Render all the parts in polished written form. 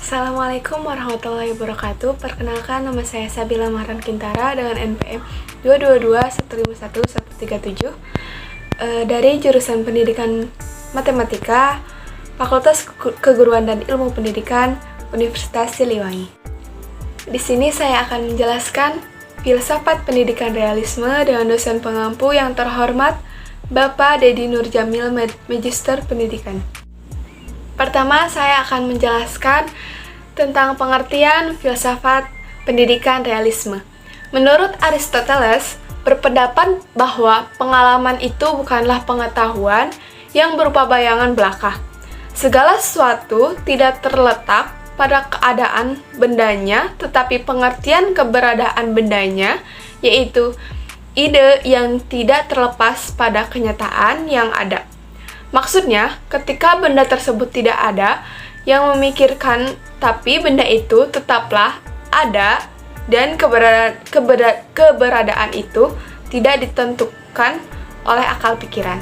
Assalamualaikum warahmatullahi wabarakatuh. Perkenalkan, nama saya Sabila Mahran Kintara dengan NPM 222151137 dari jurusan Pendidikan Matematika, Fakultas Keguruan dan Ilmu Pendidikan, Universitas Siliwangi. Di sini saya akan menjelaskan filsafat pendidikan realisme dengan dosen pengampu yang terhormat Bapak Dedi Nurjamil, Magister Pendidikan. Pertama, saya akan menjelaskan tentang pengertian filsafat pendidikan realisme. Menurut Aristoteles, berpendapat bahwa pengalaman itu bukanlah pengetahuan yang berupa bayangan belaka. Segala sesuatu tidak terletak pada keadaan bendanya, tetapi pengertian keberadaan bendanya, yaitu ide yang tidak terlepas pada kenyataan yang ada. Maksudnya, ketika benda tersebut tidak ada yang memikirkan, tapi benda itu tetaplah ada dan keberadaan itu tidak ditentukan oleh akal pikiran.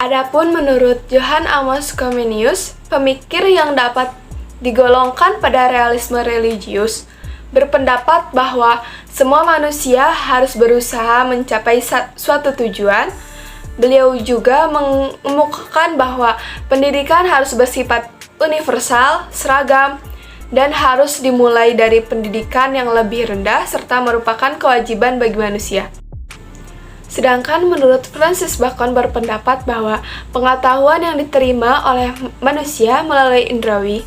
Adapun menurut Johann Amos Comenius, pemikir yang dapat digolongkan pada realisme religius, berpendapat bahwa semua manusia harus berusaha mencapai suatu tujuan. Beliau juga mengemukakan bahwa pendidikan harus bersifat universal, seragam, dan harus dimulai dari pendidikan yang lebih rendah serta merupakan kewajiban bagi manusia. Sedangkan menurut Francis Bacon berpendapat bahwa pengetahuan yang diterima oleh manusia melalui indrawi.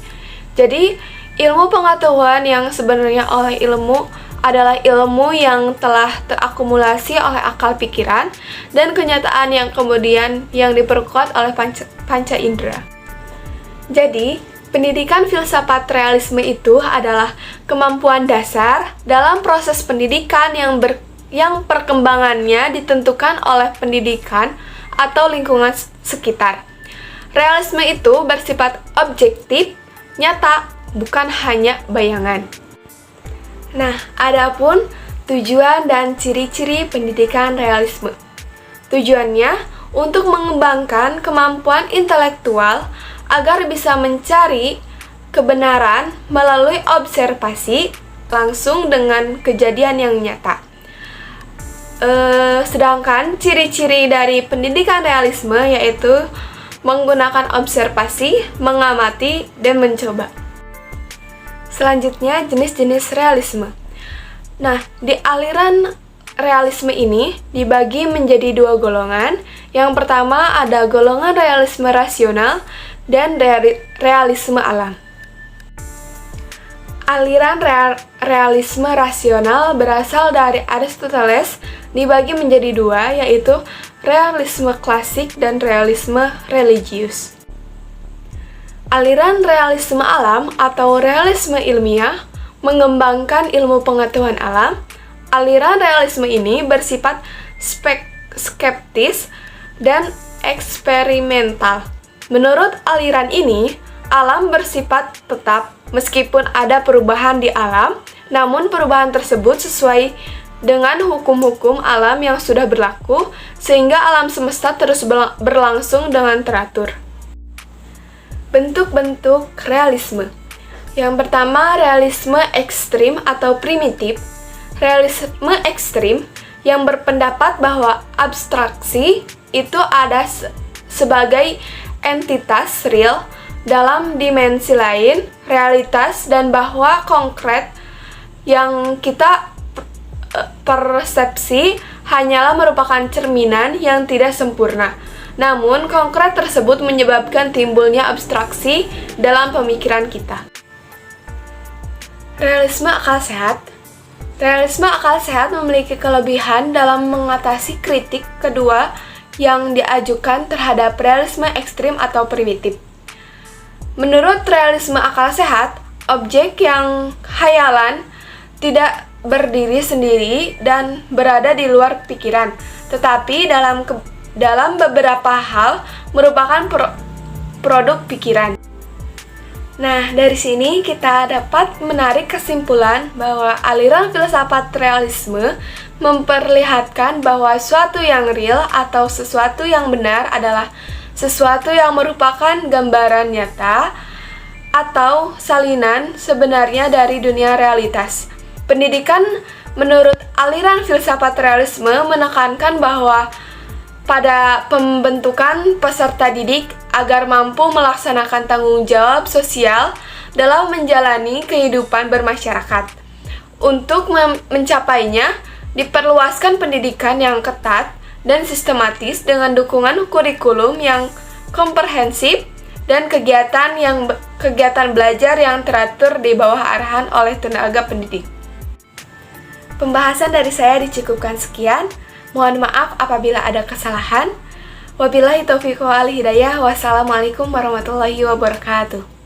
Jadi, ilmu pengetahuan yang sebenarnya oleh ilmu adalah ilmu yang telah terakumulasi oleh akal pikiran dan kenyataan yang kemudian yang diperkuat oleh panca indera. Jadi, pendidikan filsafat realisme itu adalah kemampuan dasar dalam proses pendidikan yang perkembangannya ditentukan oleh pendidikan atau lingkungan sekitar. Realisme itu bersifat objektif, nyata, bukan hanya bayangan. Nah, adapun tujuan dan ciri-ciri pendidikan realisme. Tujuannya untuk mengembangkan kemampuan intelektual agar bisa mencari kebenaran melalui observasi langsung dengan kejadian yang nyata. Sedangkan ciri-ciri dari pendidikan realisme yaitu menggunakan observasi, mengamati, dan mencoba. Selanjutnya, jenis-jenis realisme. Nah, di aliran realisme ini dibagi menjadi dua golongan. Yang pertama ada golongan realisme rasional dan realisme alam. Aliran realisme rasional berasal dari Aristoteles, dibagi menjadi dua, yaitu realisme klasik dan realisme religius. Aliran realisme alam atau realisme ilmiah mengembangkan ilmu pengetahuan alam. Aliran realisme ini bersifat skeptis dan eksperimental. Menurut aliran ini, alam bersifat tetap meskipun ada perubahan di alam, namun perubahan tersebut sesuai dengan hukum-hukum alam yang sudah berlaku, sehingga alam semesta terus berlangsung dengan teratur. Bentuk-bentuk realisme. Yang pertama, realisme ekstrim atau primitif. Realisme ekstrim yang berpendapat bahwa abstraksi itu ada sebagai entitas real dalam dimensi lain, realitas, dan bahwa konkret yang kita persepsi hanyalah merupakan cerminan yang tidak sempurna. Namun, konkret tersebut menyebabkan timbulnya abstraksi dalam pemikiran kita. Realisme akal sehat. Realisme akal sehat memiliki kelebihan dalam mengatasi kritik kedua yang diajukan terhadap realisme ekstrim atau primitif. Menurut realisme akal sehat, objek yang khayalan tidak berdiri sendiri dan berada di luar pikiran, tetapi dalam beberapa hal merupakan produk pikiran. Nah, dari sini kita dapat menarik kesimpulan bahwa aliran filsafat realisme memperlihatkan bahwa suatu yang real atau sesuatu yang benar adalah sesuatu yang merupakan gambaran nyata atau salinan sebenarnya dari dunia realitas. Pendidikan menurut aliran filsafat realisme menekankan bahwa pada pembentukan peserta didik agar mampu melaksanakan tanggung jawab sosial dalam menjalani kehidupan bermasyarakat. Untuk mencapainya, diperluaskan pendidikan yang ketat dan sistematis dengan dukungan kurikulum yang komprehensif dan kegiatan belajar yang teratur di bawah arahan oleh tenaga pendidik. Pembahasan dari saya dicukupkan sekian. Mohon maaf apabila ada kesalahan. Wabillahi taufiq wal hidayah. Wassalamualaikum warahmatullahi wabarakatuh.